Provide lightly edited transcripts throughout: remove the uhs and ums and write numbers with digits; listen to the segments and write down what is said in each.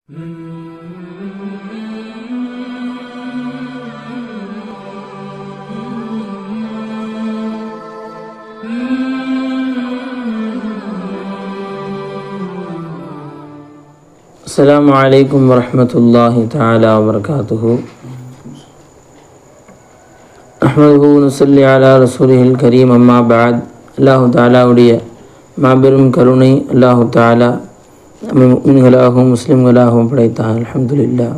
السلام عليكم ورحمة الله تعالى وبركاته. أحمده ونصلي على رسوله الكريم. أما بعد. الله تعالى உடைய மாபெரும் கருணை அல்லாஹு தாலா நம்மை முஃமின்களாகவும் முஸ்லிம்களாகவும் படைத்தான். அல்ஹம்துலில்லாஹ்.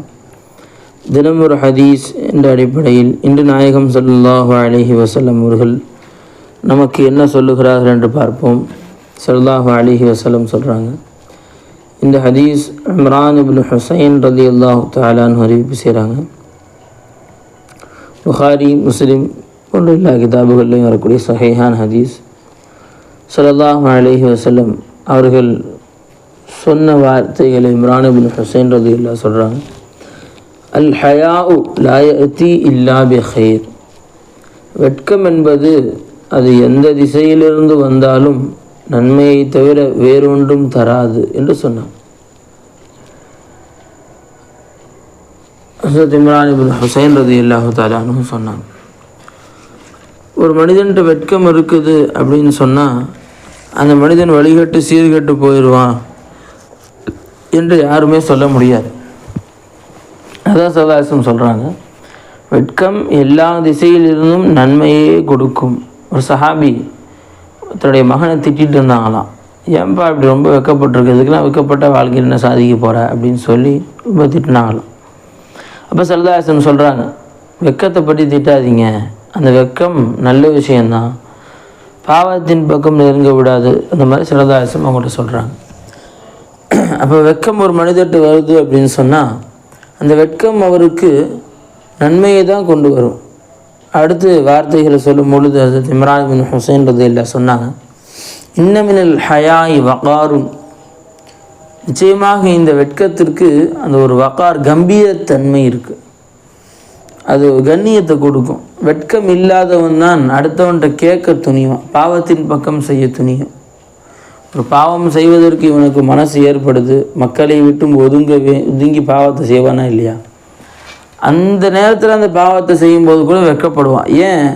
தினம் ஒரு ஹதீஸ் என்ற அடிப்படையில் இன்று நாயகம் ஸல்லல்லாஹு அலைஹி வஸல்லம் அவர்கள் நமக்கு என்ன சொல்லுகிறார்கள் என்று பார்ப்போம். ஸல்லல்லாஹு அலைஹி வஸல்லம் சொல்கிறாங்க, இந்த ஹதீஸ் இம்ரான் இப்னு ஹுசைன் ரலியல்லாஹு தஆலா அன்ஹு அறிவிப்பு செய்கிறாங்க. புகாரி முஸ்லிம் போன்ற எல்லா கிதாபுகளிலும் வரக்கூடிய சஹீஹான ஹதீஸ். ஸல்லல்லாஹு அலைஹி வஸல்லம் அவர்கள் சொன்ன வார்த்தைகளை இம்ரான் இப்னு ஹுசைன் ரலியல்லாஹு சொல்கிறாங்க. அல் ஹயாஉ லா யஅதி இல்லா பிஹைர். வெட்கம் என்பது அது எந்த திசையிலிருந்து வந்தாலும் நன்மையை தவிர வேறொன்றும் தராது என்று சொன்னார். ஹஸரத் இம்ரான் இப்னு ஹுசைன் ரலியல்லாஹு தஆலா அன்ஹு சொன்னாங்க, ஒரு மனிதன்கிட்ட வெட்கம் இருக்குது அப்படின்னு சொன்னால் அந்த மனிதன் வழிகட்டு சீர்கட்டு போயிடுவான் என்று யாருமே சொல்ல முடியாது. அதான் சல்லாசம் சொல்கிறாங்க, வெட்கம் எல்லா திசையிலிருந்தும் நன்மையே கொடுக்கும். ஒரு சஹாபி தன்னுடைய மகனை திட்டிகிட்டு இருந்தாங்களாம். ஏன்பா இப்படி ரொம்ப வெக்கப்பட்டிருக்கிறதுக்குலாம், வெக்கப்பட்ட வாழ்க்கையில் என்ன சாதிக்க போகிற அப்படின்னு சொல்லி ரொம்ப திட்டினாங்களாம். அப்போ சல்லாசம் சொல்கிறாங்க, வெக்கத்தை பற்றி திட்டாதீங்க, அந்த வெக்கம் நல்ல விஷயந்தான், பாவத்தின் பக்கம் நெருங்க விடாது. அந்த மாதிரி சல்லாசம் அவங்கள்ட்ட சொல்கிறாங்க. அப்போ வெக்கம் ஒரு மனிதர்கிட்ட வருது அப்படின்னு சொன்னால் அந்த வெட்கம் அவருக்கு நன்மையை தான் கொண்டு வரும். அடுத்து வார்த்தைகளை சொல்லும் பொழுது ஹஸரத் இம்ரான் இப்னு ஹுசைன் ரலியல்லாஹு சொன்னாங்க, இன்ன மினல் ஹயாஇ வகாருன். நிச்சயமாக இந்த வெட்கத்திற்கு அந்த ஒரு வகார் கம்பீரத்தன்மை இருக்குது, அது கண்ணியத்தை கொடுக்கும். வெட்கம் இல்லாதவன் தான் அடுத்தவன்கிட்ட கேட்க துணிவான், பாவத்தின் பக்கம் செய்ய துணியும். ஒரு பாவம் செய்வதற்கு இவனுக்கு மனசு ஏற்படுது, மக்களை விட்டும் ஒதுங்கி பாவத்தை செய்வானா இல்லையா? அந்த நேரத்தில் அந்த பாவத்தை செய்யும்போது கூட வெட்கப்படுவான். ஏன்?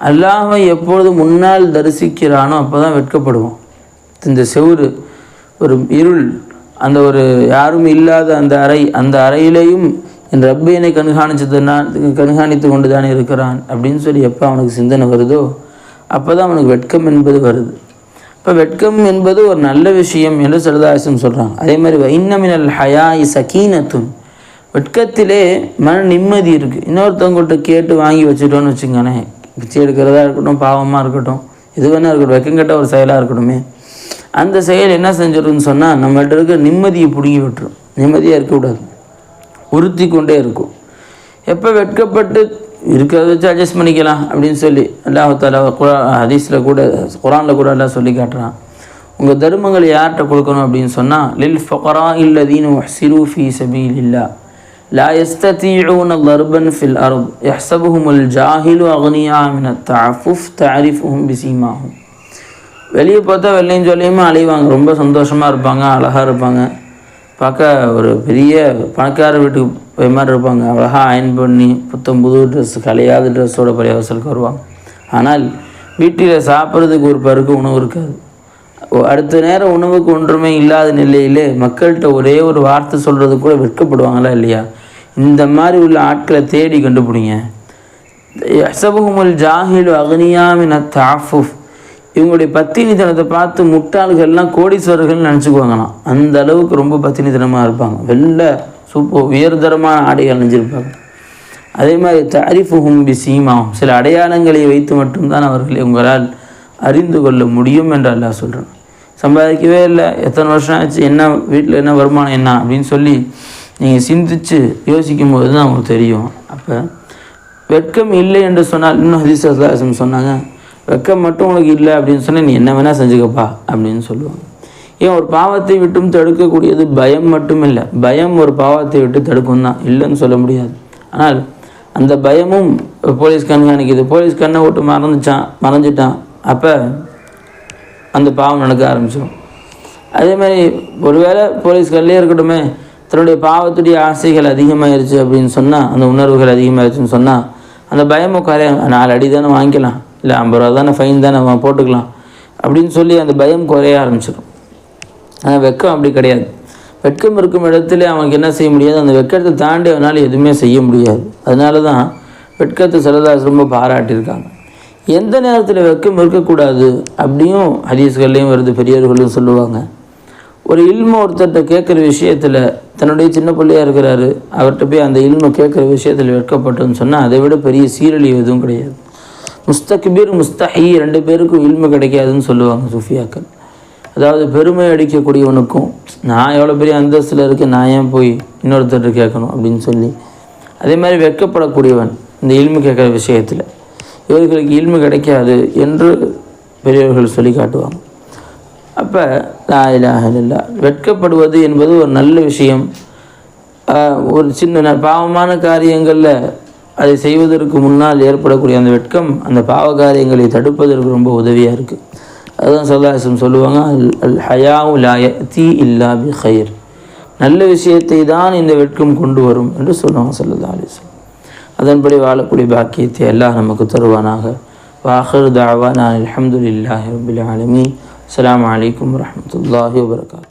அல்லாஹ்வை எப்பொழுது முன்னால் தரிசிக்கிறானோ அப்போ தான் வெட்கப்படுவான். இந்த செவுரு, ஒரு இருள், அந்த ஒரு யாரும் இல்லாத அந்த அறை, அந்த அறையிலையும் என் ரப்பை என்னை கண்காணித்து கொண்டு தானே இருக்கிறான் அப்படின்னு சொல்லி எப்போ அவனுக்கு சிந்தனை வருதோ அப்போ தான் அவனுக்கு வெட்கம் என்பது வருது. இப்போ வெட்கம் என்பது ஒரு நல்ல விஷயம் என்று சல்லல்லாஹு சொல்கிறாங்க. அதே மாதிரி இன்ன மினல் ஹயாஇ சகீனத்துன். வெட்கத்திலே மன நிம்மதி இருக்குது. இன்னொருத்தவங்கள்ட்ட கேட்டு வாங்கி வச்சுட்டோன்னு வச்சுக்கோனே, பிச்சை எடுக்கிறதா இருக்கட்டும், பாவமாக இருக்கட்டும், எது வேணா இருக்கட்டும், வெக்கம் கட்ட ஒரு செயலாக இருக்கட்டுமே, அந்த செயல் என்ன செஞ்சிடும்னு சொன்னால் நம்மள்ட்ட இருக்க நிம்மதியை பிடுங்கி விட்டுரும். நிம்மதியாக இருக்கக்கூடாது, உறுத்தி கொண்டே இருக்கும். எப்போ வெட்கப்பட்டு இருக்கிறத வச்சு அட்ஜஸ்ட் பண்ணிக்கலாம் அப்படின்னு சொல்லி அல்லாஹ் தஆலா ஹதீஸில் கூட, குர்ஆனில் கூட எல்லாம் சொல்லி காட்டுறான். உங்கள் தர்மங்களை யார்கிட்ட கொடுக்கணும் அப்படின்னு சொன்னால், லில் ஃபுகராஇ அல்லதீன உஹ்சிரு ஃபீ சபீலில்லாஹ் லா யஸ்ததீஊன ضربا في الارض يحسبهم الجاهل اغنياء من التعفف تعرفهم بسيماهم. வெளியே பார்த்தா வெள்ளையும் சொல்லியுமா அலைவாங்க, ரொம்ப சந்தோஷமாக இருப்பாங்க, அழகாக இருப்பாங்க, பார்க்க ஒரு பெரிய பணக்கார வீட்டுக்கு போய் மாதிரி இருப்பாங்க, அழகாக அயன் பண்ணி புத்தம் புது ட்ரெஸ், கலையாத ட்ரெஸ்ஸோட பரிவசலுக்கு வருவாங்க. ஆனால் வீட்டில் சாப்பிட்றதுக்கு ஒரு பருக்கு உணவு இருக்காது. அடுத்த நேரம் உணவுக்கு ஒன்றுமே இல்லாத நிலையிலே மக்கள்கிட்ட ஒரே ஒரு வார்த்தை சொல்கிறது கூட வெட்கப்படுவாங்களா இல்லையா? இந்த மாதிரி உள்ள ஆட்களை தேடி கண்டுபிடிங்க. யஹ்சபுஹுமுல் ஜாஹிலு அக்னியா மின தஅஃபுஃப். இவங்களுடைய பத்தினித்தனத்தை பார்த்து முட்டாள்கள்லாம் கோடீஸ்வரர்கள் நினச்சிக்குவாங்களாம். அந்த அளவுக்கு ரொம்ப பத்தினித்தனமாக இருப்பாங்க. சூப்பர் உயர்தரமான ஆடைகள் அணிஞ்சிருப்பாங்க. அதே மாதிரி தஅரிஃபுஹும் பிஸீமாஹும். சில அடையாளங்களை வைத்து மட்டும்தான் அவர்களை உங்களால் அறிந்து கொள்ள முடியும் என்று அல்லாஹ் சொல்கிறான். சம்பாதிக்கவே இல்லை, எத்தனை வருஷம் ஆச்சு, என்ன வீட்டில் என்ன வருமானம் என்ன அப்படின்னு சொல்லி நீங்கள் சிந்தித்து யோசிக்கும் போது தான் அவங்களுக்கு தெரியும். அப்போ வெட்கம் இல்லை என்று சொன்னால், இன்னும் ஹதீஸ் சொன்னாங்க, வெட்கம் மட்டும் உனக்கு இல்லை அப்படின்னு சொன்னால் நீ என்ன வேணால் செஞ்சுக்கப்பா அப்படின்னு சொல்லுவாங்க. ஏன்? ஒரு பாவத்தை விட்டும் தடுக்கக்கூடியது பயம் மட்டும் இல்லை. பயம் ஒரு பாவத்தை விட்டு தடுக்கும் தான், இல்லைன்னு சொல்ல முடியாது. ஆனால் அந்த பயமும் போலீஸ் கண்காணிக்குது, போலீஸ் கண்ணை விட்டு மறைஞ்சிட்டான், அப்போ அந்த பாவம் நடக்க ஆரம்பிச்சிடும். அதே மாதிரி ஒருவேளை போலீஸ் கல்லே இருக்கட்டுமே, தன்னுடைய பாவத்துடைய ஆசைகள் அதிகமாகிருச்சு அப்படின்னு சொன்னால், அந்த உணர்வுகள் அதிகமாகிருச்சுன்னு சொன்னால், அந்த பயமும் குறையும். 4 அடி தானே வாங்கிக்கலாம், இல்லை 50 ரூபா தானே ஃபைன் தானே போட்டுக்கலாம் அப்படின்னு சொல்லி அந்த பயம் குறைய ஆரம்பிச்சிடும். ஆனால் வெட்கம் அப்படி கிடையாது. வெட்கம் இருக்கும் இடத்துல அவனுக்கு என்ன செய்ய முடியாது, அந்த வெட்கத்தை தாண்டி அவனால் எதுவுமே செய்ய முடியாது. அதனால தான் வெட்கத்தை ஸல்லல்லாஹு ரொம்ப பாராட்டியிருக்காங்க. எந்த நேரத்தில் வெட்கம் இருக்கக்கூடாது அப்படியும் ஹதீஸ்கள்லேயும் வருது, பெரியவர்களும் சொல்லுவாங்க. ஒரு இல்மு ஒருத்தர்கிட்ட கேட்குற விஷயத்தில், தன்னுடைய சின்ன பிள்ளையாக இருக்கிறாரு, அவர்கிட்ட போய் அந்த இல்மை கேட்குற விஷயத்தில் வெட்கப்பட்டோன்னு சொன்னால் அதை விட பெரிய சீரழிவு எதுவும் கிடையாது. முஸ்தக்பீர் முஸ்தஹி 2 பேருக்கும் இல்மு கிடைக்காதுன்னு சொல்லுவாங்க சூஃபியாக்கள். அதாவது பெருமை அடிக்கக்கூடியவனுக்கும், நான் எவ்வளோ பெரிய அந்தஸ்தில் இருக்கேன், நான் ஏன் போய் இன்னொருத்தர் கேட்கணும் அப்படின்னு சொல்லி, அதே மாதிரி வெட்கப்படக்கூடியவன் இந்த இல்மு கேட்குற விஷயத்தில், இவர்களுக்கு இல்மு கிடைக்காது என்று பெரியவர்கள் சொல்லி காட்டுவாங்க. அப்போ லா இலாஹ இல்லல்லாஹ், வெட்கப்படுவது என்பது ஒரு நல்ல விஷயம். ஒரு சின்ன பாவமான காரியங்களில் அதை செய்வதற்கு முன்னால் ஏற்படக்கூடிய அந்த வெட்கம் அந்த பாவ காரியங்களை தடுப்பதற்கு ரொம்ப உதவியாக இருக்குது. அதுதான் ஸல்லல்லாஹு அலைஹி வஸல்லம் சொல்லுவாங்க, அல் ஹயாஉ லா யஅதி இல்லா பி கைர், நல்ல விஷயத்தை தான் இந்த வெட்கம் கொண்டு வரும் என்று சொல்லுவாங்க ஸல்லல்லாஹு அலைஹி வஸல்லம். அதன்படி வாழக்கூடிய பாக்கியத்தை அல்லாஹ் நமக்கு தருவானாக. வாஹிர் தஅவானா அல்ஹம்துலில்லாஹி ரப்பில் ஆலமீன். அஸ்ஸலாமு அலைக்கும் வரஹ்மத்துல்லாஹி வபரகாத்துஹு.